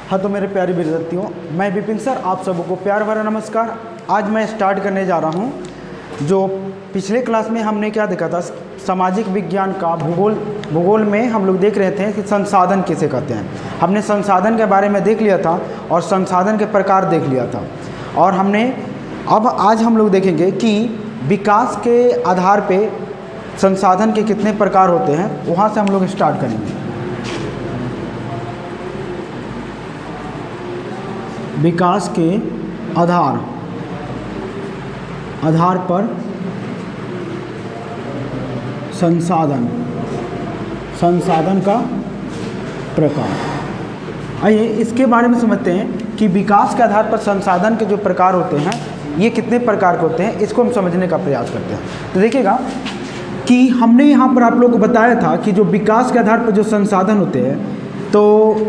हाँ, तो मेरे प्यारे विद्यार्थियों, मैं विपिन सर आप सबको प्यार भरा नमस्कार। आज मैं स्टार्ट करने जा रहा हूँ जो पिछले क्लास में हमने क्या देखा था, सामाजिक विज्ञान का भूगोल में हम लोग देख रहे थे कि संसाधन किसे कहते हैं। हमने संसाधन के बारे में देख लिया था और संसाधन के प्रकार देख लिया था। और अब आज हम लोग देखेंगे कि विकास के आधार पे संसाधन के कितने प्रकार होते हैं, वहाँ से हम लोग स्टार्ट करेंगे। विकास के आधार पर संसाधन का प्रकार। आइए इसके बारे में समझते हैं कि विकास के आधार पर संसाधन के जो प्रकार होते हैं ये कितने प्रकार के होते हैं, इसको हम समझने का प्रयास करते हैं। तो देखिएगा कि हमने यहाँ पर आप लोगों को बताया था कि जो विकास के आधार पर जो संसाधन होते हैं, तो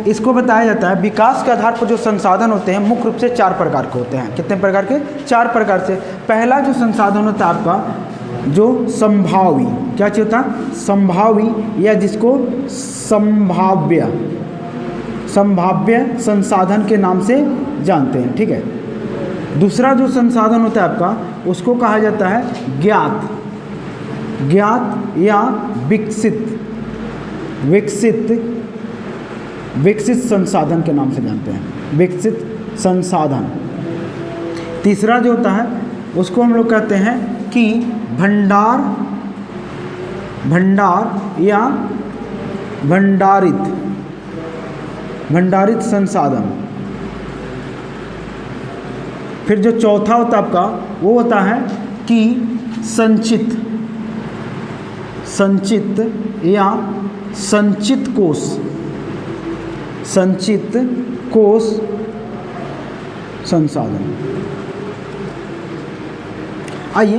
इसको बताया जाता है विकास के आधार पर जो संसाधन होते हैं मुख्य रूप से 4 प्रकार के होते हैं। कितने प्रकार के? 4 प्रकार से। पहला जो संसाधन होता है आपका जो संभावी, क्या चीज़ होता है? संभावी, या जिसको संभाव्य संसाधन के नाम से जानते हैं, ठीक है। दूसरा जो संसाधन होता है आपका उसको कहा जाता है ज्ञात या विकसित संसाधन के नाम से जानते हैं, विकसित संसाधन। तीसरा जो होता है उसको हम लोग कहते हैं कि भंडार या भंडारित संसाधन। फिर जो चौथा होता है आपका वो होता है कि संचित या संचित कोष संसाधन। आइए,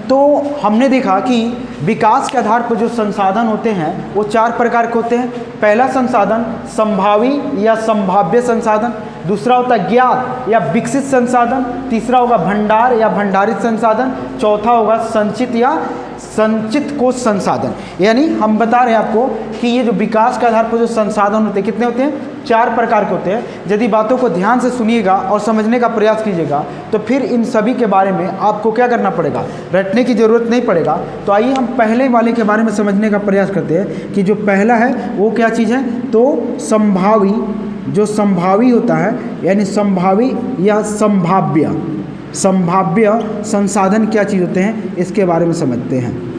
तो हमने देखा कि विकास के आधार पर जो संसाधन होते हैं वो 4 प्रकार के होते हैं। पहला संसाधन संभावी या संभाव्य संसाधन, दूसरा होता है ज्ञात या विकसित संसाधन, तीसरा होगा भंडार या भंडारित संसाधन, चौथा होगा संचित या संचित कोष संसाधन। यानी हम बता रहे हैं आपको कि ये जो विकास के आधार पर जो संसाधन होते हैं कितने होते हैं? 4 प्रकार के होते हैं। यदि बातों को ध्यान से सुनिएगा और समझने का प्रयास कीजिएगा तो फिर इन सभी के बारे में आपको क्या करना पड़ेगा, रटने की ज़रूरत नहीं पड़ेगा। तो आइए हम पहले वाले के बारे में समझने का प्रयास करते हैं कि जो पहला है वो क्या चीज़ है। तो संभावी, जो संभावी होता है यानी संभावी या संभाव्य संसाधन क्या चीज़ होते हैं इसके बारे में समझते हैं।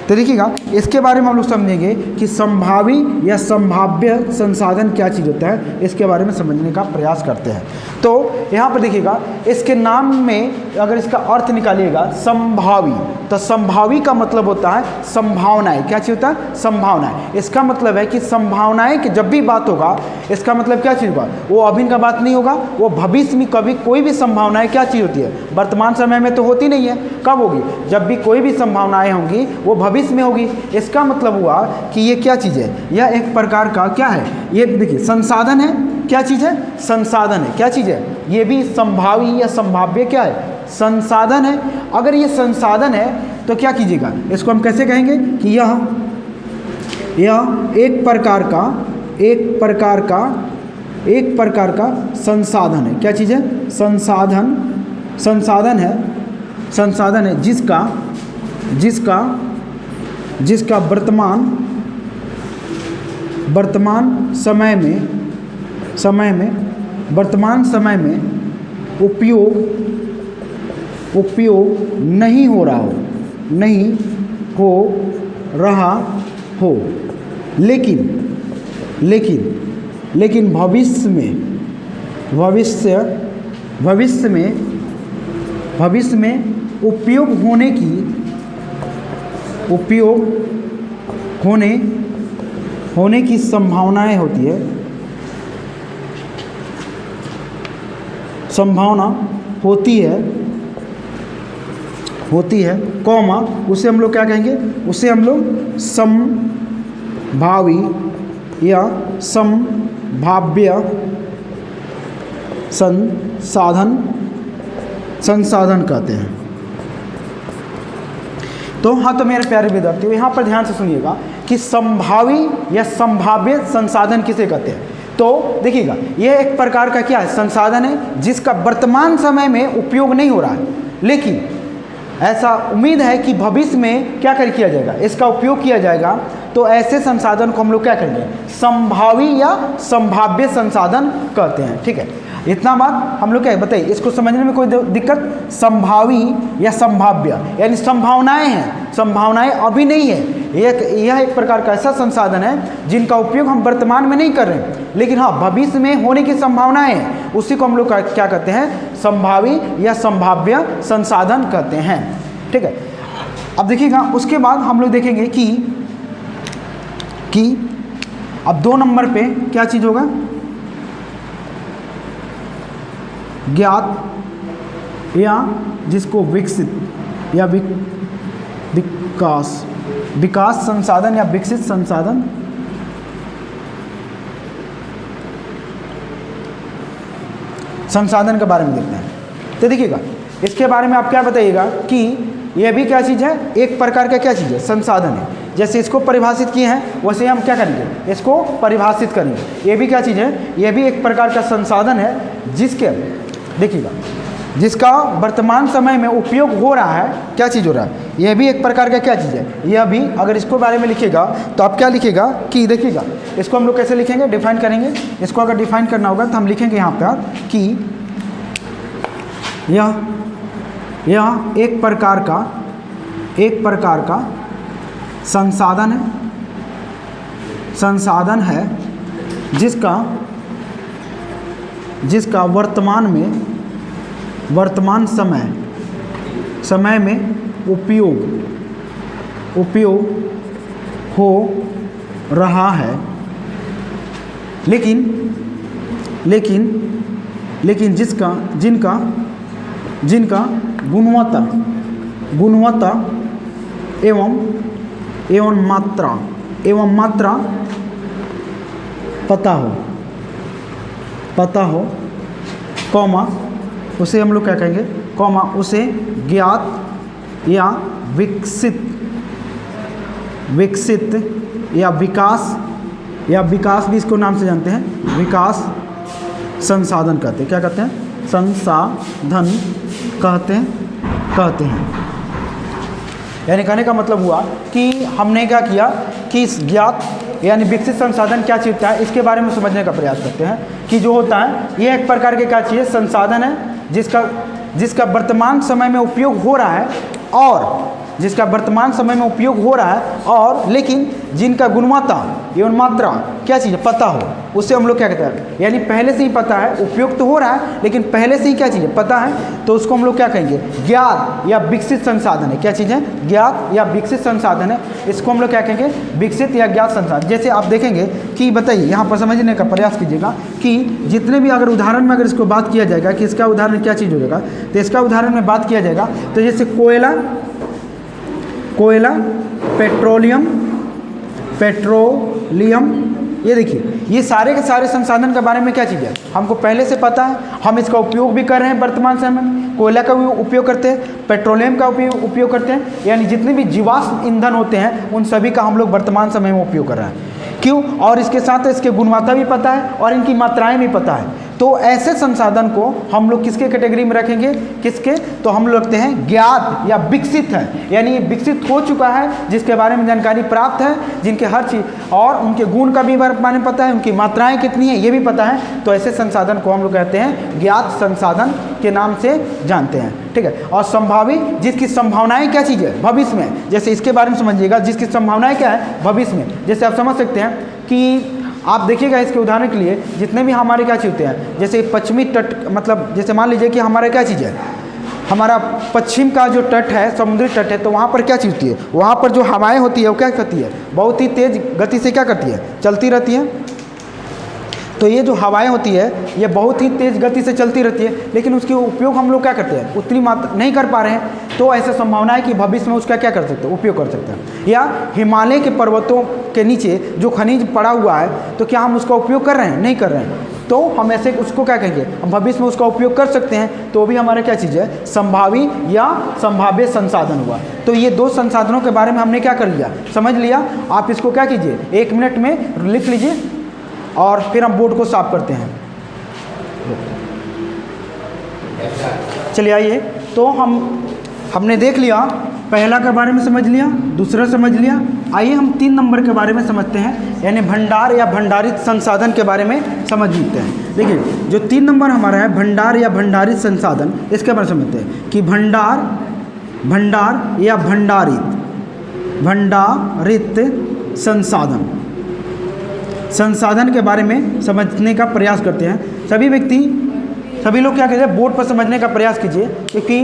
तो देखिएगा इसके बारे में हम लोग समझेंगे कि संभावी या संभाव्य संसाधन क्या चीज़ होता है, इसके बारे में समझने का प्रयास करते हैं। तो यहाँ पर देखिएगा इसके नाम में अगर इसका अर्थ निकालिएगा संभावी, तो संभावी का मतलब होता है संभावनाएं। क्या चीज़ होता है? संभावनाएं। इसका मतलब है कि संभावनाएं की जब भी बात होगा इसका मतलब क्या चीज़ होगा, वो अभी का बात नहीं होगा, वो भविष्य में कभी कोई भी संभावनाएं क्या चीज़ होती है, वर्तमान समय में तो होती नहीं है। कब होगी? जब भी कोई भी संभावनाएं होंगी वो भविष्य में होगी। इसका मतलब हुआ कि ये क्या चीज़ है, यह एक प्रकार का क्या है, ये देखिए संसाधन है। क्या चीज़ है? संसाधन है। क्या चीज़ है? ये भी संभावी या संभाव्य क्या है? संसाधन है। अगर ये संसाधन है तो क्या कीजिएगा, इसको हम कैसे कहेंगे कि यह एक प्रकार का संसाधन है। क्या चीज़ है? संसाधन है जिसका वर्तमान समय में उपयोग नहीं हो रहा हो, लेकिन भविष्य में उपयोग होने की संभावनाएं होती है, संभावना होती है, कौमा उसे हम लोग क्या कहेंगे, उसे हम लोग संभावी या संभाव्य संसाधन कहते हैं। तो हाँ, तो मेरे प्यारे विद्यार्थियों यहाँ पर ध्यान से सुनिएगा कि संभावी या संभाव्य संसाधन किसे कहते हैं। तो देखिएगा ये एक प्रकार का क्या है, संसाधन है जिसका वर्तमान समय में उपयोग नहीं हो रहा है, लेकिन ऐसा उम्मीद है कि भविष्य में क्या किया जाएगा, इसका उपयोग किया जाएगा। तो ऐसे संसाधन को हम लोग क्या करेंगे, संभावी या संभाव्य संसाधन कहते हैं। ठीक है, इतना बात हम लोग क्या बताइए, इसको समझने में कोई दिक्कत। संभावी या संभाव्य यानी संभावनाएं हैं, संभावनाएं अभी नहीं है। यह एक प्रकार का ऐसा संसाधन है जिनका उपयोग हम वर्तमान में नहीं कर रहे हैं, लेकिन हाँ भविष्य में होने की संभावनाएं हैं, उसी को हम लोग क्या कहते हैं, संभावी या संभाव्य संसाधन कहते हैं। ठीक है, अब देखिएगा उसके बाद हम लोग देखेंगे कि अब 2 नंबर पे क्या चीज़ होगा, ज्ञात या जिसको विकसित या विकास संसाधन या विकसित संसाधन। संसाधन के बारे में देखते हैं। तो देखिएगा इसके बारे में आप क्या बताइएगा कि यह भी क्या चीज़ है, एक प्रकार का क्या चीज़ है, संसाधन है। जैसे इसको परिभाषित किए हैं वैसे हम क्या करेंगे, इसको परिभाषित करेंगे। ये भी क्या चीज़ है, यह भी एक प्रकार का संसाधन है जिसके देखिएगा जिसका वर्तमान समय में उपयोग हो रहा है। क्या चीज़ हो रहा है, यह भी एक प्रकार का क्या चीज़ है। यह भी अगर इसको बारे में लिखेगा तो आप क्या लिखेगा कि देखिएगा इसको हम लोग कैसे लिखेंगे, डिफाइन करेंगे। इसको अगर डिफाइन करना होगा तो हम लिखेंगे यहाँ पर कि यह एक प्रकार का संसाधन है जिसका वर्तमान समय में उपयोग हो रहा है, लेकिन जिनका गुणवत्ता एवं मात्रा पता हो, कॉमा उसे हम लोग क्या कहेंगे, कॉमा उसे ज्ञात या विकसित या विकास भी इसको नाम से जानते हैं, विकास संसाधन कहते हैं। क्या कहते हैं, संसाधन कहते हैं। यानी कहने का मतलब हुआ कि हमने क्या किया कि इस ज्ञात यानी विकसित संसाधन क्या चीज़ है, इसके बारे में समझने का प्रयास करते हैं कि जो होता है ये एक प्रकार के क्या चीज़ संसाधन है जिसका वर्तमान समय में उपयोग हो रहा है और लेकिन जिनका गुणवत्ता एवं मात्रा क्या चीज़ है पता हो, उससे हम लोग क्या कहते हैं, यानी पहले से ही पता है, उपयोग तो हो रहा है लेकिन पहले से ही क्या चीज़ है पता है, तो उसको हम लोग क्या कहेंगे, ज्ञात या विकसित संसाधन है। क्या चीज़ है, ज्ञात या विकसित संसाधन है, इसको हम लोग क्या कहेंगे, विकसित या ज्ञात संसाधन। जैसे आप देखेंगे कि बताइए यहाँ पर समझने का प्रयास कीजिएगा कि जितने भी अगर उदाहरण में अगर इसको बात किया जाएगा कि इसका उदाहरण क्या चीज़ हो जाएगा, तो इसका उदाहरण में बात किया जाएगा तो जैसे कोयला, पेट्रोलियम, ये देखिए ये सारे के सारे संसाधन के बारे में क्या चीज़ है, हमको पहले से पता है, हम इसका उपयोग भी कर रहे हैं वर्तमान समय में। कोयला का भी उपयोग करते हैं, पेट्रोलियम का उपयोग करते हैं, यानी जितने भी जीवाश्म ईंधन होते हैं उन सभी का हम लोग वर्तमान समय में उपयोग कर रहे हैं। क्यों, और इसके साथ इसके गुणवत्ता भी पता है और इनकी मात्राएं भी पता है। तो ऐसे संसाधन को हम लोग किसके कैटेगरी में रखेंगे, किसके, तो हम लोग रखते हैं ज्ञात या विकसित है, यानी ये विकसित हो चुका है, जिसके बारे में जानकारी प्राप्त है, जिनके हर चीज़ और उनके गुण का भी बारे में पता है, उनकी मात्राएं कितनी है ये भी पता है। तो ऐसे संसाधन को हम लोग कहते हैं ज्ञात संसाधन के नाम से जानते हैं। ठीक है, और संभावी जिसकी संभावनाएं क्या चीज़ है भविष्य में, जैसे इसके बारे में समझिएगा, जिसकी संभावनाएं क्या है भविष्य में। जैसे आप समझ सकते हैं कि आप देखिएगा इसके उदाहरण के लिए जितने भी हमारे क्या चीज़ होते हैं, जैसे पश्चिमी तट, मतलब जैसे मान लीजिए कि हमारा क्या चीज़ है, हमारा पश्चिम का जो तट है, समुद्री तट है, तो वहाँ पर क्या चीज़ होती है, वहाँ पर जो हवाएं होती है वो क्या करती है, बहुत ही तेज़ गति से क्या करती है, चलती रहती है। तो ये जो हवाएं होती है ये बहुत ही तेज़ गति से चलती रहती है, लेकिन उसके उपयोग हम लोग क्या करते हैं, उतनी मात्रा नहीं कर पा रहे हैं। तो ऐसा संभावना है कि भविष्य में उसका क्या कर सकते हैं, उपयोग कर सकते हैं। या हिमालय के पर्वतों के नीचे जो खनिज पड़ा हुआ है, तो क्या हम उसका उपयोग कर रहे हैं, नहीं कर रहे हैं, तो हम ऐसे उसको क्या कहेंगे, हम भविष्य में उसका उपयोग कर सकते हैं। तो भी हमारा क्या चीज़ है, संभावी या संभाव्य संसाधन हुआ। तो ये दो संसाधनों के बारे में हमने क्या कर लिया, समझ लिया। आप इसको क्या कीजिए, 1 मिनट में लिख लीजिए, और फिर हम बोर्ड को साफ करते हैं। चलिए आइए, तो हमने देख लिया, पहला के बारे में समझ लिया, दूसरा समझ लिया। आइए हम 3 नंबर के बारे में समझते हैं, यानी भंडार या भंडारित संसाधन के बारे में समझ लेते हैं। देखिए जो 3 नंबर हमारा है भंडार या भंडारित संसाधन, इसके बारे में समझते हैं कि भंडार या भंडारित संसाधन के बारे में समझने का प्रयास करते हैं। सभी लोग क्या कहते हैं, बोर्ड पर समझने का प्रयास कीजिए, क्योंकि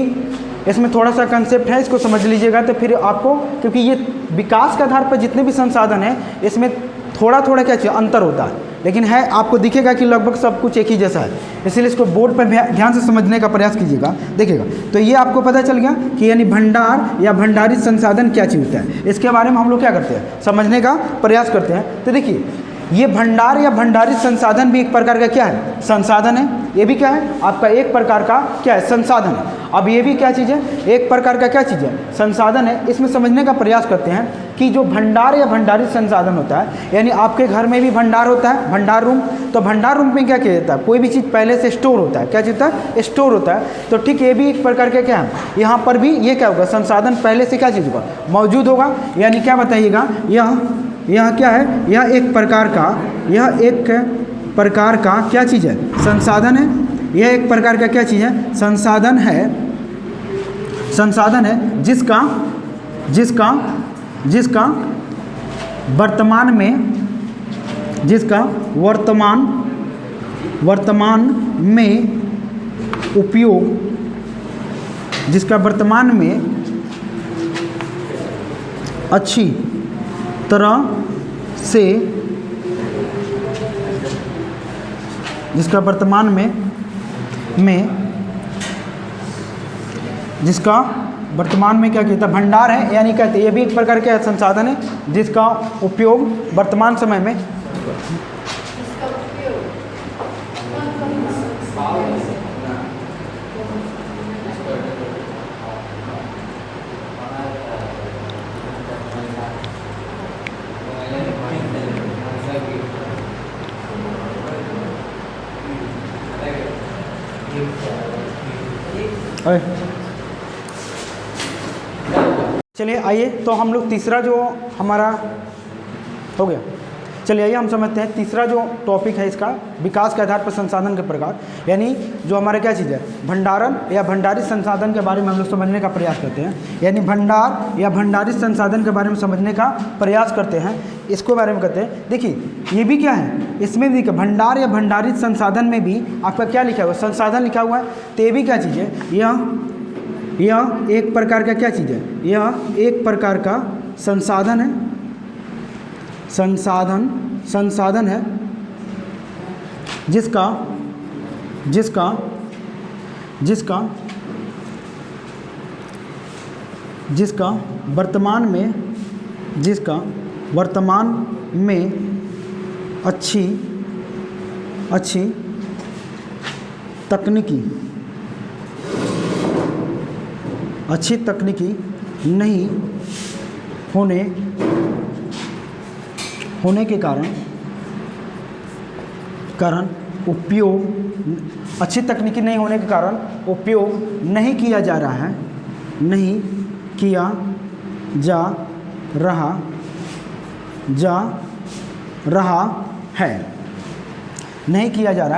इसमें थोड़ा सा कंसेप्ट है, इसको समझ लीजिएगा तो फिर आपको, क्योंकि ये विकास के आधार पर जितने भी संसाधन हैं इसमें थोड़ा क्या चाहिए अंतर होता है, लेकिन है आपको दिखेगा कि लगभग सब कुछ एक ही जैसा है, इसलिए इसको बोर्ड पर ध्यान से समझने का प्रयास कीजिएगा, देखिएगा तो ये आपको पता चल गया कि यानी भंडार या भंडारित संसाधन क्या चीज़ होता है। इसके बारे में हम लोग क्या करते हैं, समझने का प्रयास करते हैं। तो देखिए ये भंडार या भंडारित संसाधन भी एक प्रकार का क्या है, संसाधन है। ये भी क्या है, आपका एक प्रकार का क्या है, संसाधन है। अब ये भी क्या चीज़ है, एक प्रकार का क्या चीज़ है, संसाधन है। इसमें समझने का प्रयास करते हैं कि जो भंडार या भंडारित संसाधन होता है, यानी आपके घर में भी भंडार होता है, भंडार रूम। तो भंडार रूम में क्या किया जाता है, कोई भी चीज़ पहले से स्टोर होता है, क्या चीज़ होता है, स्टोर होता है। तो ठीक ये भी एक प्रकार का क्या है, यहाँ पर भी ये क्या होगा, संसाधन पहले से क्या चीज़ होगा, मौजूद होगा। यानी क्या बताइएगा, यह क्या है, यह एक प्रकार का क्या चीज़ है, संसाधन है। यह एक प्रकार का क्या चीज़ है, संसाधन है जिसका वर्तमान में अच्छी तरह से जिसका वर्तमान में क्या कहता है, भंडार है। यानी कहते हैं ये भी एक प्रकार के संसाधन है जिसका उपयोग वर्तमान समय में चलिए आइए, तो हम लोग तीसरा जो हमारा हो गया, चलिए आइए हम समझते हैं तीसरा जो टॉपिक है इसका, विकास के आधार पर संसाधन के प्रकार। यानी जो हमारा क्या चीज़ है, भंडारण या भंडारित संसाधन के बारे में हम लोग समझने का प्रयास करते हैं। यानी भंडार या भंडारित संसाधन के बारे में समझने का प्रयास करते हैं, इसको बारे में कहते हैं। देखिए ये भी क्या है, इसमें भी देखिए भंडार या भंडारित संसाधन में भी आपका क्या लिखा हुआ है, संसाधन लिखा हुआ है। तो ये भी क्या चीज़ है, यह एक प्रकार का क्या चीज़ है, यह एक प्रकार का संसाधन है, संसाधन है जिसका वर्तमान में अच्छी तकनीकी नहीं होने के कारण उपयोग, अच्छी तकनीकी नहीं होने के कारण उपयोग नहीं किया जा रहा है, नहीं किया जा रहा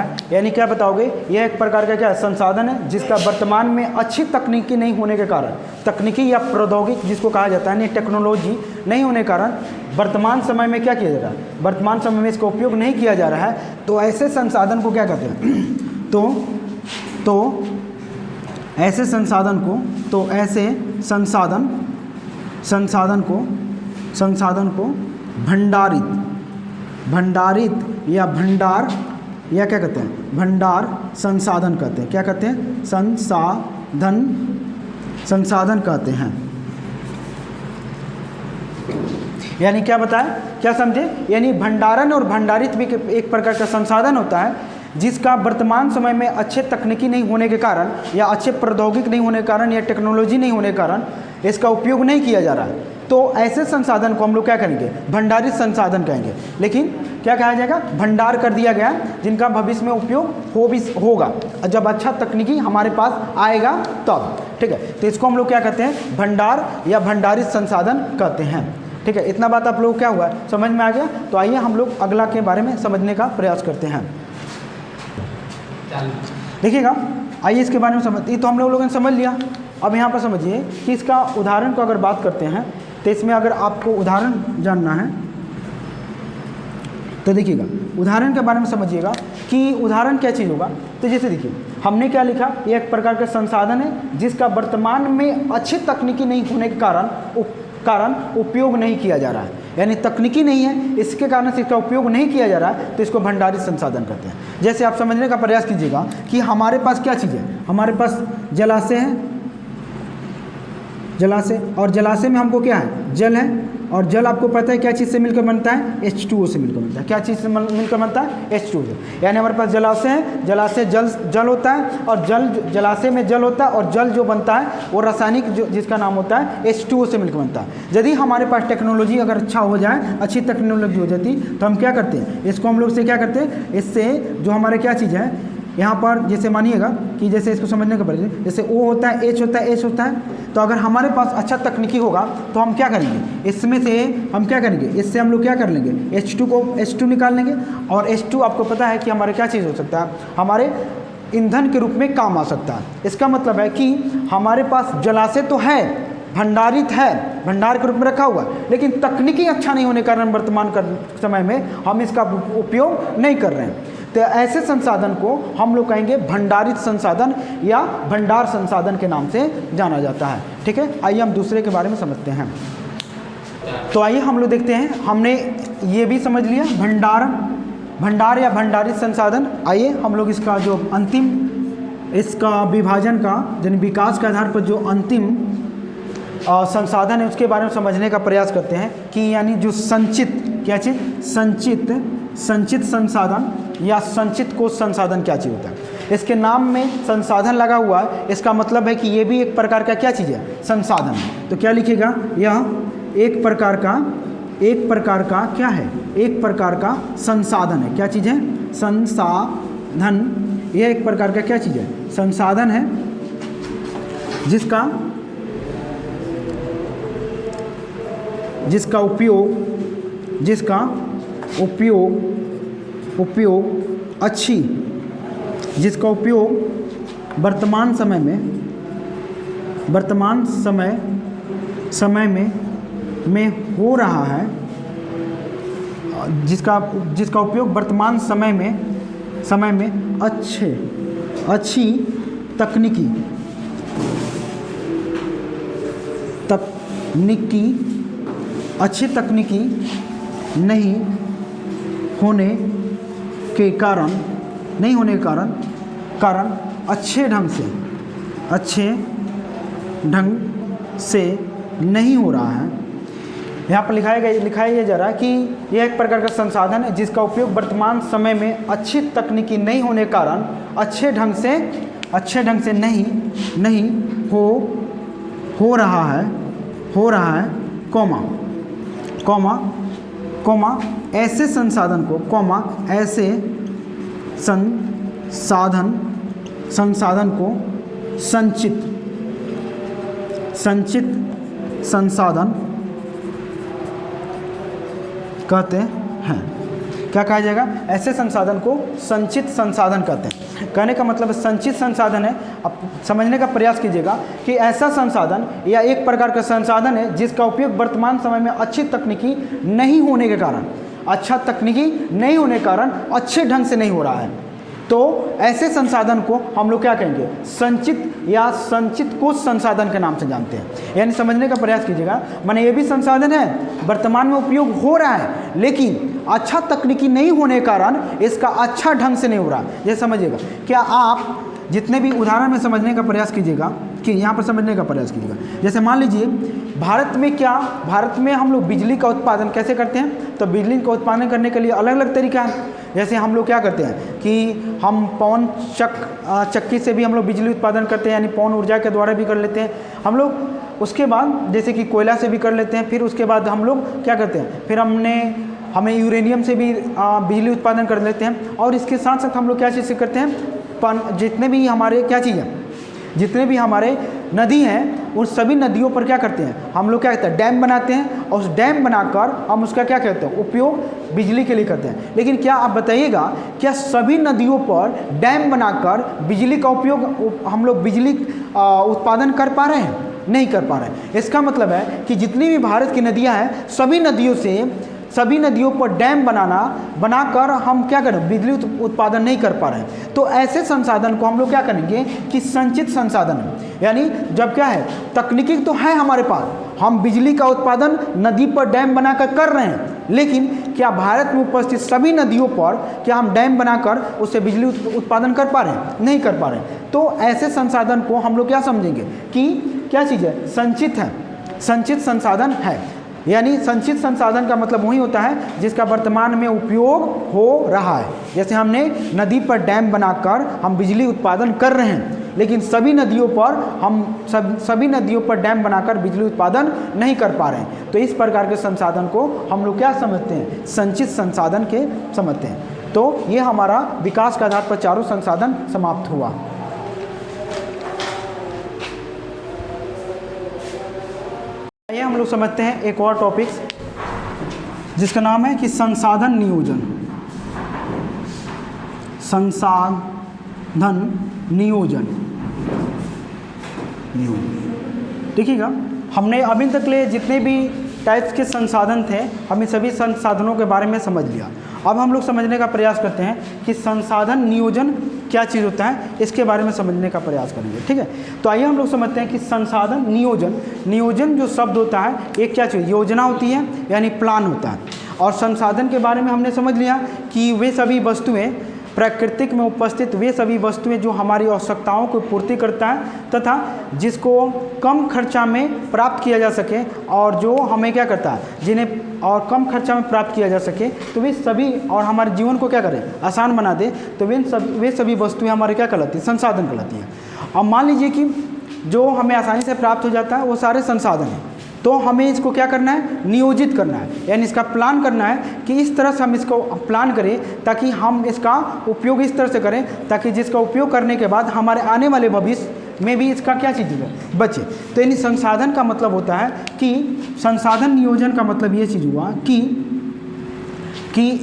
है। यानी क्या बताओगे, यह एक प्रकार का क्या संसाधन है जिसका वर्तमान में अच्छी तकनीकी नहीं होने के कारण, तकनीकी या प्रौद्योगिक जिसको कहा जाता है, यानी टेक्नोलॉजी नहीं होने के कारण वर्तमान समय में क्या किया जा रहा है, वर्तमान समय में इसका उपयोग नहीं किया जा रहा है। तो ऐसे संसाधन को क्या कहते हैं, तो ऐसे संसाधन को भंडारित या भंडार या क्या कहते हैं, भंडार संसाधन कहते हैं। क्या कहते हैं, संसाधन कहते हैं। यानी क्या बताएं, क्या समझे, यानी भंडारण और भंडारित भी एक प्रकार का संसाधन होता है जिसका वर्तमान समय में अच्छे तकनीकी नहीं होने के कारण या अच्छे प्रौद्योगिक नहीं होने के कारण या टेक्नोलॉजी नहीं होने के कारण इसका उपयोग नहीं किया जा रहा है। तो ऐसे संसाधन को हम लोग क्या करेंगे, भंडारित संसाधन कहेंगे। लेकिन क्या कहा जाएगा, भंडार कर दिया गया जिनका भविष्य में उपयोग होगा, जब अच्छा तकनीकी हमारे पास आएगा तब, ठीक है। तो इसको हम लोग क्या कहते हैं, भंडार या भंडारित संसाधन कहते हैं, ठीक है। इतना बात आप लोग क्या हुआ, समझ में आ गया। तो आइए हम लोग अगला के बारे में समझने का प्रयास करते हैं। देखिएगा, आइए इसके बारे में समझते, तो हम लोगों ने समझ लिया। अब यहाँ पर समझिए कि इसका उदाहरण को अगर बात करते हैं तो इसमें अगर आपको उदाहरण जानना है तो देखिएगा, उदाहरण के बारे में समझिएगा कि उदाहरण क्या चीज़ होगा। तो जैसे देखिए हमने क्या लिखा, ये एक प्रकार का संसाधन है जिसका वर्तमान में अच्छी तकनीकी नहीं होने के कारण उपयोग नहीं किया जा रहा है, यानी तकनीकी नहीं है इसके कारण से इसका उपयोग नहीं किया जा रहा है, तो इसको भंडारित संसाधन कहते हैं। जैसे आप समझने का प्रयास कीजिएगा कि हमारे पास क्या चीज़ है, हमारे पास जलाशय है, जलाशय, और जलाशय में हमको क्या है, जल है, और जल आपको पता है क्या चीज़ से मिलकर बनता है, H2O से मिलकर बनता है। क्या चीज़ से मिलकर बनता है, H2O से। यानी हमारे पास जलाशय है, जलाशय जल होता है, और जलाशय में जल होता है, और जल जो बनता है वो रासायनिक जिसका नाम होता है H2O से मिलकर बनता है। यदि हमारे पास टेक्नोलॉजी अगर अच्छा हो जाए, अच्छी टेक्नोलॉजी हो जाती, तो हम क्या करते हैं, इसको हम लोग से क्या करते हैं, इससे जो हमारे क्या चीज़ है यहाँ पर, जैसे मानिएगा कि जैसे इसको समझने का प्रयास, जैसे O होता है, H होता है, H होता है, तो अगर हमारे पास अच्छा तकनीकी होगा तो हम क्या करेंगे, इसमें से हम क्या करेंगे, इससे हम लोग क्या कर लेंगे, H2 निकाल लेंगे, और H2 आपको पता है कि हमारे क्या चीज़ हो सकता है, हमारे ईंधन के रूप में काम आ सकता है। इसका मतलब है कि हमारे पास जलाशय तो है, भंडारित है, भंडार के रूप में रखा हुआ, लेकिन तकनीकी अच्छा नहीं होने के कारण वर्तमान समय में हम इसका उपयोग नहीं कर रहे हैं। तो ऐसे संसाधन को हम लोग कहेंगे भंडारित संसाधन या भंडार संसाधन के नाम से जाना जाता है, ठीक है। आइए हम दूसरे के बारे में समझते हैं। तो आइए हम लोग देखते हैं, हमने ये भी समझ लिया भंडार या भंडारित संसाधन। आइए हम लोग इसका जो अंतिम, इसका विभाजन का यानी विकास के आधार पर जो अंतिम संसाधन है उसके बारे में समझने का प्रयास करते हैं कि यानी जो संचित, क्या चीज़, संचित संसाधन या संचित कोश संसाधन क्या चीज़ होता है। इसके नाम में संसाधन लगा हुआ है, इसका मतलब है कि ये भी एक प्रकार का क्या चीज़ है, संसाधन है। तो क्या लिखेगा, यह एक प्रकार का क्या है, एक प्रकार का संसाधन है। क्या चीज़ है, संसाधन। यह एक प्रकार का क्या चीज़ है, संसाधन है जिसका उपयोग अच्छी, जिसका उपयोग वर्तमान समय में हो रहा है, जिसका उपयोग वर्तमान समय में अच्छी तकनीकी नहीं होने के कारण अच्छे ढंग से नहीं हो रहा है। यहाँ पर लिखाया जा रहा है कि यह एक प्रकार का संसाधन है जिसका उपयोग वर्तमान समय में अच्छी तकनीकी नहीं होने के कारण अच्छे ढंग से नहीं हो रहा है, कॉमा ऐसे संसाधन को संचित संसाधन कहते हैं। क्या कहा जाएगा, ऐसे संसाधन को संचित संसाधन कहते हैं। कहने का मतलब संचित संसाधन है, अब समझने का प्रयास कीजिएगा कि ऐसा संसाधन या एक प्रकार का संसाधन है जिसका उपयोग वर्तमान समय में अच्छी तकनीकी नहीं होने के कारण अच्छे ढंग से नहीं हो रहा है। तो ऐसे संसाधन को हम लोग क्या कहेंगे, संचित या संचित कोश संसाधन के नाम से जानते हैं। यानी समझने का प्रयास कीजिएगा, माने ये भी संसाधन है, वर्तमान में उपयोग हो रहा है, लेकिन अच्छा तकनीकी नहीं होने के कारण इसका अच्छा ढंग से नहीं हो रहा। जैसे समझिएगा, क्या आप जितने भी उदाहरण में समझने का प्रयास कीजिएगा कि यहाँ पर समझने का प्रयास कीजिएगा। जैसे मान लीजिए भारत में हम लोग बिजली का उत्पादन कैसे करते हैं, तो बिजली का उत्पादन करने के लिए अलग अलग तरीका है। जैसे हम लोग क्या करते हैं कि हम पवन चक्की से भी हम लोग बिजली उत्पादन करते हैं, यानी पवन ऊर्जा के द्वारा भी कर लेते हैं। हम लोग उसके बाद जैसे कि कोयला से भी कर लेते हैं, फिर उसके बाद हम लोग क्या करते हैं, फिर हमें यूरेनियम से भी बिजली उत्पादन कर लेते हैं। और इसके साथ साथ हम लोग क्या चीज़ से करते हैं, जितने भी हमारे क्या चीज़ है, जितने भी हमारे नदी हैं उन सभी नदियों पर क्या करते हैं, हम लोग क्या कहते हैं, डैम बनाते हैं, और उस डैम बनाकर हम उसका क्या कहते हैं, उपयोग बिजली के लिए करते हैं। लेकिन क्या आप बताइएगा, क्या सभी नदियों पर डैम बनाकर बिजली का उपयोग हम लोग बिजली उत्पादन कर पा रहे हैं? नहीं कर पा रहे हैं। इसका मतलब है कि जितनी भी भारत की नदियाँ हैं, सभी नदियों पर डैम बनाकर हम क्या करें, बिजली उत्पादन नहीं कर पा रहे हैं। तो ऐसे संसाधन को हम लोग क्या करेंगे कि संचित संसाधन, यानी जब क्या है, तकनीकी तो है हमारे पास, हम बिजली का उत्पादन नदी पर डैम बनाकर कर रहे हैं, लेकिन क्या भारत में उपस्थित सभी नदियों पर क्या हम डैम बनाकर उससे बिजली उत्पादन कर पा रहे हैं? नहीं कर पा रहे हैं। तो ऐसे संसाधन को हम लोग क्या समझेंगे कि क्या चीज़ है, संचित है, संचित संसाधन है। यानी संचित संसाधन का मतलब वही होता है जिसका वर्तमान में उपयोग हो रहा है। जैसे हमने नदी पर डैम बनाकर हम बिजली उत्पादन कर रहे हैं, लेकिन सभी नदियों पर डैम बनाकर बिजली उत्पादन नहीं कर पा रहे हैं। तो इस प्रकार के संसाधन को हम लोग क्या समझते हैं, संचित संसाधन के समझते हैं। तो ये हमारा विकास के आधार पर चारों संसाधन समाप्त हुआ। ये हम लोग समझते हैं एक और टॉपिक्स जिसका नाम है कि संसाधन नियोजन। संसाधन नियोजन, देखिएगा, हमने अभी तक ले जितने भी टाइप्स के संसाधन थे, हम इन सभी संसाधनों के बारे में समझ लिया। अब हम लोग समझने का प्रयास करते हैं कि संसाधन नियोजन क्या चीज़ होता है, इसके बारे में समझने का प्रयास करेंगे। ठीक है, तो आइए हम लोग समझते हैं कि संसाधन नियोजन जो शब्द होता है, एक क्या चीज़, योजना होती है, यानी प्लान होता है। और संसाधन के बारे में हमने समझ लिया कि वे सभी वस्तुएं, प्राकृतिक में उपस्थित वे सभी वस्तुएं जो हमारी आवश्यकताओं को पूर्ति करता है तथा जिसको कम खर्चा में प्राप्त किया जा सके, और जो हमें क्या करता है, जिन्हें और कम खर्चा में प्राप्त किया जा सके, तो वे सभी, और हमारे जीवन को क्या करें, आसान बना दे, तो वे सभी वस्तुएं हमारे क्या कहलाती हैं, संसाधन कहलाती हैं। अब मान लीजिए कि जो हमें आसानी से प्राप्त हो जाता है वो सारे संसाधन हैं, तो हमें इसको क्या करना है, नियोजित करना है, यानी इसका प्लान करना है कि इस तरह से हम इसको प्लान करें ताकि हम इसका उपयोग इस तरह से करें ताकि जिसका उपयोग करने के बाद हमारे आने वाले भविष्य में भी इसका क्या चीज़ है, बचे। तो यानी संसाधन का मतलब होता है कि संसाधन नियोजन का मतलब ये चीज़ हुआ कि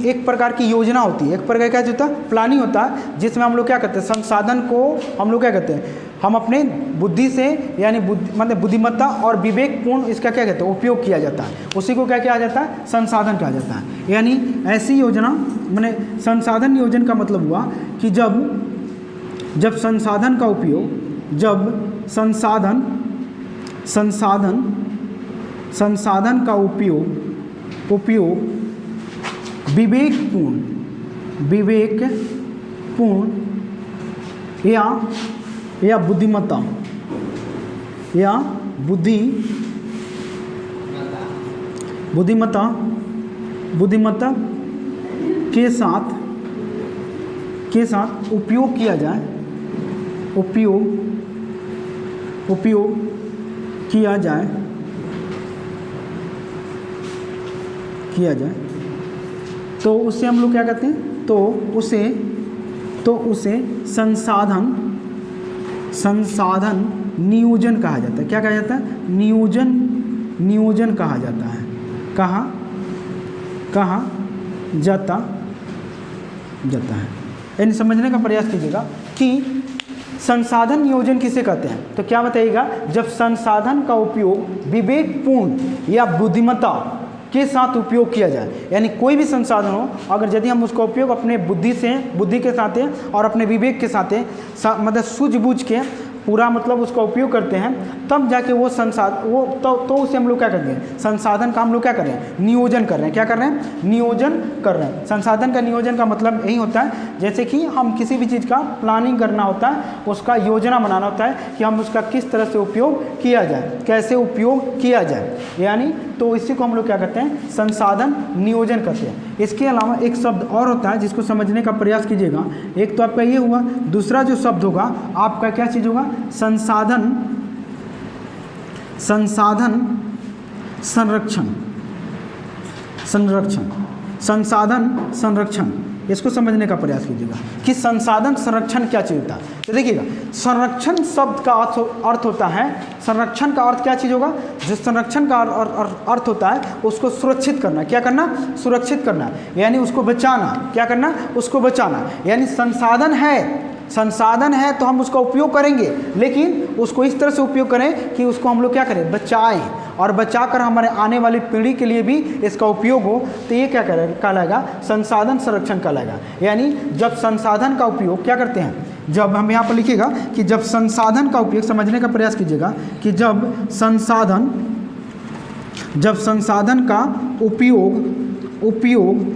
एक प्रकार की योजना होती है, एक प्रकार का जो होता है प्लानिंग होता है, जिसमें हम लोग क्या करते हैं, संसाधन को हम लोग क्या करते हैं, हम अपने बुद्धि से, यानी मतलब बुद्धिमत्ता और विवेकपूर्ण इसका क्या कहते हैं, उपयोग किया जाता है। उसी को क्या किया जाता है, संसाधन कहा जाता है। यानी ऐसी योजना, मैंने संसाधन नियोजन का मतलब हुआ कि जब संसाधन का उपयोग, जब संसाधन का उपयोग विवेकपूर्ण या बुद्धिमत्ता के साथ उपयोग किया जाए तो उससे हम लोग क्या कहते हैं, तो उसे संसाधन नियोजन कहा जाता है। क्या कहा जाता है, नियोजन कहा जाता है। कहा जाता है। यानी समझने का प्रयास कीजिएगा कि संसाधन नियोजन किसे कहते हैं, तो क्या बताइएगा, जब संसाधन का उपयोग विवेकपूर्ण या बुद्धिमत्ता के साथ उपयोग किया जाए, यानी कोई भी संसाधन हो, अगर यदि हम उसका उपयोग अपने बुद्धि के साथ और अपने विवेक के साथ मतलब सूझबूझ के पूरा मतलब उसका उपयोग करते हैं, तब जाके वो तो उसे हम लोग क्या करते हैं, संसाधन का हम लोग क्या कर रहे हैं, नियोजन कर रहे हैं। क्या कर रहे हैं, नियोजन कर रहे हैं। संसाधन का नियोजन का मतलब यही होता है, जैसे कि हम किसी भी चीज़ का प्लानिंग करना होता है, उसका योजना बनाना होता है कि हम उसका किस तरह से उपयोग किया जाए, कैसे उपयोग किया जाए, यानी तो इसी को हम लोग क्या करते हैं, संसाधन नियोजन करते हैं। इसके अलावा एक शब्द और होता है जिसको समझने का प्रयास कीजिएगा। एक तो आपका ये हुआ, दूसरा जो शब्द होगा आपका क्या चीज़ होगा, संसाधन संरक्षण, संसाधन संरक्षण, इसको समझने का प्रयास कीजिएगा कि संसाधन संरक्षण क्या चीज़ होता है। तो देखिएगा, संरक्षण शब्द का अर्थ होता है, संरक्षण का अर्थ क्या चीज़ होगा, जो संरक्षण का अर्थ होता है उसको सुरक्षित करना। क्या करना? सुरक्षित करना, यानी उसको बचाना। क्या करना? उसको बचाना। यानी संसाधन है तो हम उसका उपयोग करेंगे, लेकिन उसको इस तरह से उपयोग करें कि उसको हम लोग क्या करें, बचाएं, और बचाकर हमारे आने वाली पीढ़ी के लिए भी इसका उपयोग हो। तो ये क्या कहलाएगा? संसाधन संरक्षण कहलाएगा। यानी जब संसाधन का उपयोग क्या करते हैं, जब हम यहाँ पर लिखिएगा कि जब संसाधन का उपयोग, समझने का प्रयास कीजिएगा कि जब संसाधन का उपयोग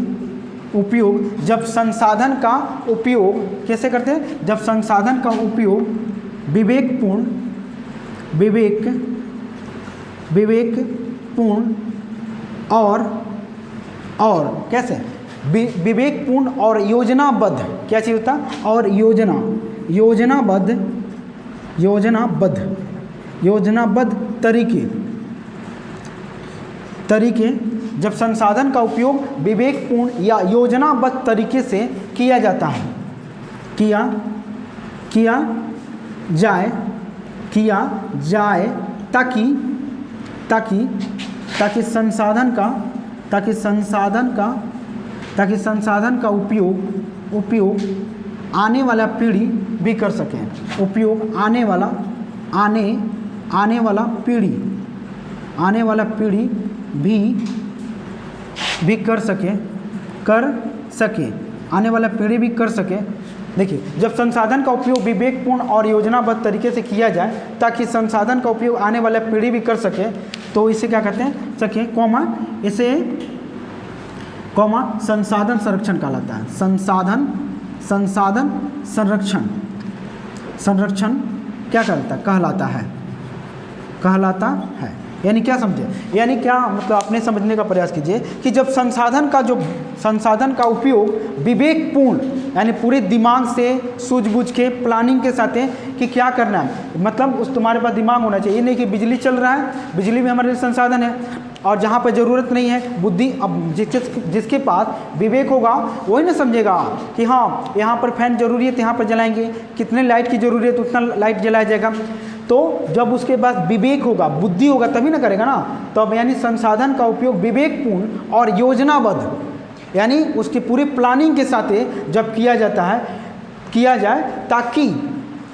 जब संसाधन का उपयोग कैसे करते हैं? जब संसाधन का उपयोग विवेकपूर्ण और कैसे विवेकपूर्ण और योजनाबद्ध, क्या चीज़ होता है? और योजनाबद्ध तरीके जब संसाधन का उपयोग विवेकपूर्ण या योजनाबद्ध तरीके से किया जाता है, किया जाए ताकि संसाधन का उपयोग आने वाला पीढ़ी भी कर सके, आने वाला पीढ़ी भी कर सके। देखिए, जब संसाधन का उपयोग विवेकपूर्ण और योजनाबद्ध तरीके से किया जाए ताकि संसाधन का उपयोग आने वाला पीढ़ी भी कर सके, तो इसे क्या कहते हैं? संसाधन संरक्षण कहलाता है। संसाधन संरक्षण क्या कहलाता है। यानी क्या समझे? यानी क्या मतलब, आपने समझने का प्रयास कीजिए कि जब संसाधन का उपयोग विवेकपूर्ण, यानी पूरे दिमाग से सूझबूझ के प्लानिंग के साथ है कि क्या करना है, मतलब उस तुम्हारे पास दिमाग होना चाहिए। ये नहीं कि बिजली चल रहा है, बिजली भी हमारे लिए संसाधन है, और जहाँ पर ज़रूरत नहीं है बुद्धि, अब जिसके पास विवेक होगा वही ना समझेगा कि हाँ यहाँ पर फैन जरूरी है तो यहाँ पर जलाएंगे, कितने लाइट की ज़रूरत है उतना लाइट जलाया जाएगा। तो जब उसके पास विवेक होगा, बुद्धि होगा, तभी ना करेगा ना। तो अब यानी संसाधन का उपयोग विवेकपूर्ण और योजनाबद्ध, यानी उसकी पूरी प्लानिंग के साथ जब किया जाए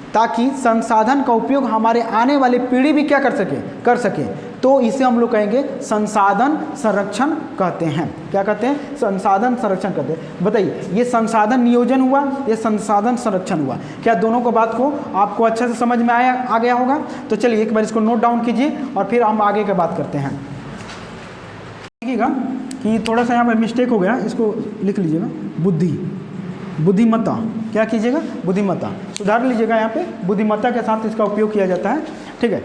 ताकि संसाधन का उपयोग हमारे आने वाली पीढ़ी भी क्या कर सके, तो इसे हम लोग कहेंगे संसाधन संरक्षण कहते हैं। क्या कहते हैं? संसाधन संरक्षण कहते हैं। बताइए, ये संसाधन नियोजन हुआ, ये संसाधन संरक्षण हुआ। क्या दोनों को बात को आपको अच्छे से समझ में आ गया होगा? तो चलिए एक बार इसको नोट डाउन कीजिए और फिर हम आगे की बात करते हैं। देखिएगा कि थोड़ा सा यहाँ पर मिस्टेक हो गया, इसको लिख लीजिएगा, बुद्धिमत्ता। क्या कीजिएगा? बुद्धिमत्ता सुधार लीजिएगा। यहाँ पे बुद्धिमत्ता के साथ इसका उपयोग किया जाता है। ठीक है,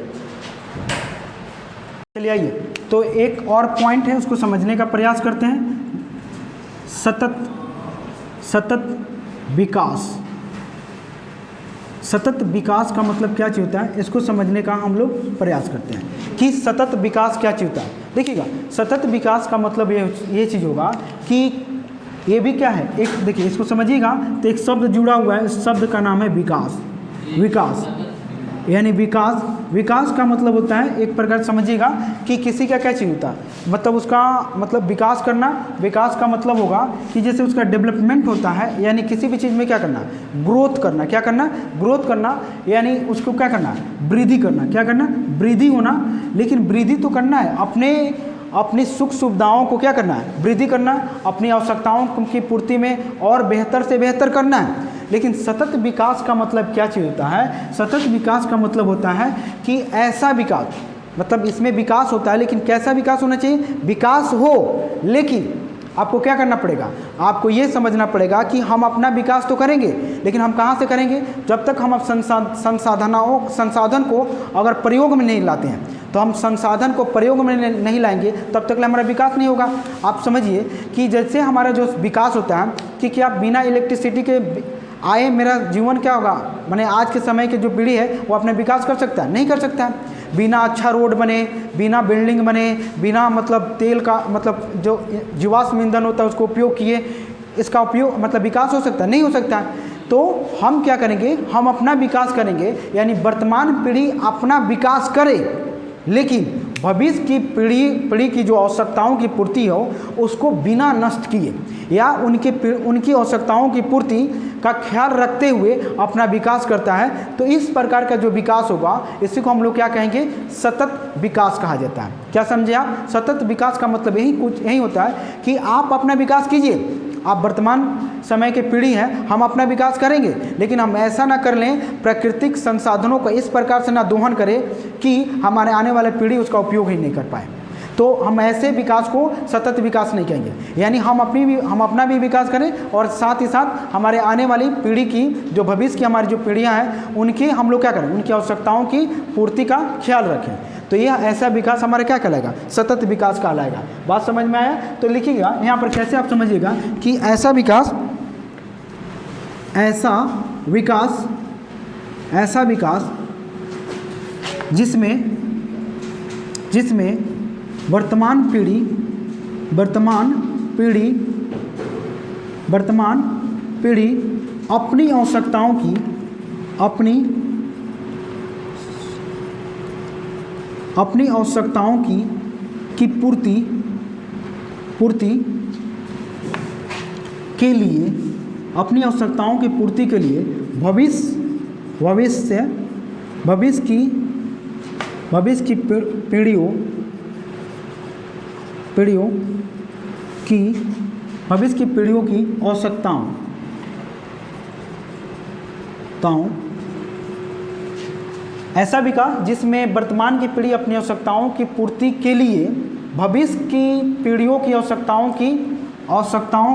चलिए आइए, तो एक और पॉइंट है, उसको समझने का प्रयास करते हैं। सतत विकास का मतलब क्या चीज़ होता है, इसको समझने का हम लोग प्रयास करते हैं कि सतत विकास क्या चीज़ होता है। देखिएगा, सतत विकास का मतलब ये चीज़ होगा कि ये भी क्या है, एक देखिए इसको समझिएगा तो एक शब्द जुड़ा हुआ है, इस शब्द का नाम है विकास। यानी विकास का मतलब होता है, एक प्रकार समझिएगा कि किसी का क्या चीज़ होता है, मतलब उसका मतलब विकास का मतलब होगा कि जैसे उसका डेवलपमेंट होता है, यानी किसी भी चीज़ में क्या करना, ग्रोथ करना। क्या करना? ग्रोथ करना, यानी उसको क्या करना, वृद्धि करना। क्या करना? वृद्धि होना। लेकिन वृद्धि तो करना है, अपनी सुख सुविधाओं को क्या करना है, वृद्धि करना, अपनी आवश्यकताओं की पूर्ति में और बेहतर से बेहतर करना है। लेकिन सतत विकास का मतलब क्या चीज़ होता है? सतत विकास का मतलब होता है कि ऐसा विकास, मतलब इसमें विकास होता है, लेकिन कैसा विकास होना चाहिए? विकास हो, लेकिन आपको क्या करना पड़ेगा, आपको ये समझना पड़ेगा कि हम अपना विकास तो करेंगे, लेकिन हम कहाँ से करेंगे? जब तक हम संसाधन को अगर प्रयोग में नहीं लाते हैं, तो हम संसाधन को प्रयोग में नहीं लाएंगे तब तक हमारा विकास नहीं होगा। आप समझिए कि जैसे हमारा जो विकास होता है कि क्या बिना इलेक्ट्रिसिटी के आए मेरा जीवन क्या होगा, माने आज के समय की जो पीढ़ी है वो अपना विकास कर सकता है? नहीं कर सकता है। बिना अच्छा रोड बने, बिना बिल्डिंग बने, बिना मतलब तेल का मतलब जो जीवाश्म ईंधन होता है उसको उपयोग किए इसका उपयोग मतलब विकास हो सकता है? नहीं हो सकता। तो हम क्या करेंगे, हम अपना विकास करेंगे, यानी वर्तमान पीढ़ी अपना विकास करे, लेकिन भविष्य की पीढ़ी की जो आवश्यकताओं की पूर्ति हो उसको बिना नष्ट किए या उनकी आवश्यकताओं की पूर्ति का ख्याल रखते हुए अपना विकास करता है। तो इस प्रकार का जो विकास होगा इसी को हम लोग क्या कहेंगे, सतत विकास कहा जाता है। क्या समझे आप? सतत विकास का मतलब यही होता है कि आप अपना विकास कीजिए, आप वर्तमान समय के पीढ़ी हैं, हम अपना विकास करेंगे, लेकिन हम ऐसा ना कर लें, प्राकृतिक संसाधनों का इस प्रकार से ना दोहन करें कि हमारे आने वाले पीढ़ी उसका उपयोग ही नहीं कर पाए। तो हम ऐसे विकास को सतत विकास नहीं कहेंगे, यानी हम अपना भी विकास करें और साथ ही साथ हमारे आने वाली पीढ़ी की जो भविष्य की हमारी जो पीढ़ियां हैं उनकी हम लोग क्या करें, उनकी आवश्यकताओं की पूर्ति का ख्याल रखें। तो यह ऐसा विकास हमारा क्या कहलाएगा, सतत विकास कहलाएगा। बात समझ में आया? तो लिखिएगा यहाँ पर कैसे आप समझिएगा कि ऐसा विकास जिसमें वर्तमान पीढ़ी अपनी आवश्यकताओं की पूर्ति के लिए भविष्य की पीढ़ियों की आवश्यकताओं ऐसा विकास जिसमें वर्तमान की पीढ़ी अपनी आवश्यकताओं की पूर्ति के लिए भविष्य की पीढ़ियों की आवश्यकताओं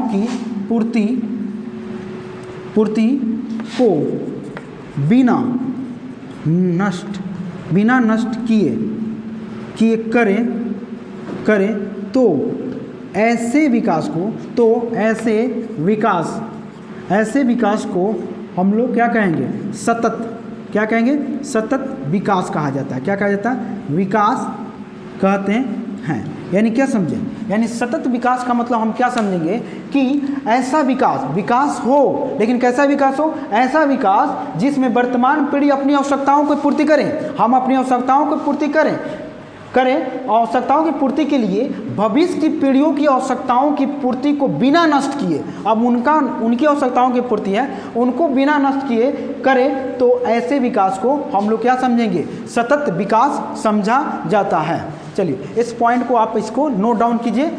की पूर्ति को बिना नष्ट किए करें तो ऐसे विकास को हम लोग क्या कहेंगे, सतत विकास कहा जाता है। क्या कहा जाता है? विकास कहते हैं। यानी क्या समझें, यानी सतत विकास का मतलब हम क्या समझेंगे कि ऐसा विकास हो, लेकिन कैसा विकास हो, ऐसा विकास जिसमें वर्तमान पीढ़ी अपनी आवश्यकताओं को पूर्ति करें, हम अपनी आवश्यकताओं को पूर्ति करें आवश्यकताओं की पूर्ति के लिए भविष्य की पीढ़ियों की आवश्यकताओं की पूर्ति को बिना नष्ट किए, अब उनकी आवश्यकताओं की पूर्ति है उनको बिना नष्ट किए करें, तो ऐसे विकास को हम लोग क्या समझेंगे, सतत विकास समझा जाता है। चलिए इस पॉइंट को आप इसको नोट डाउन कीजिए।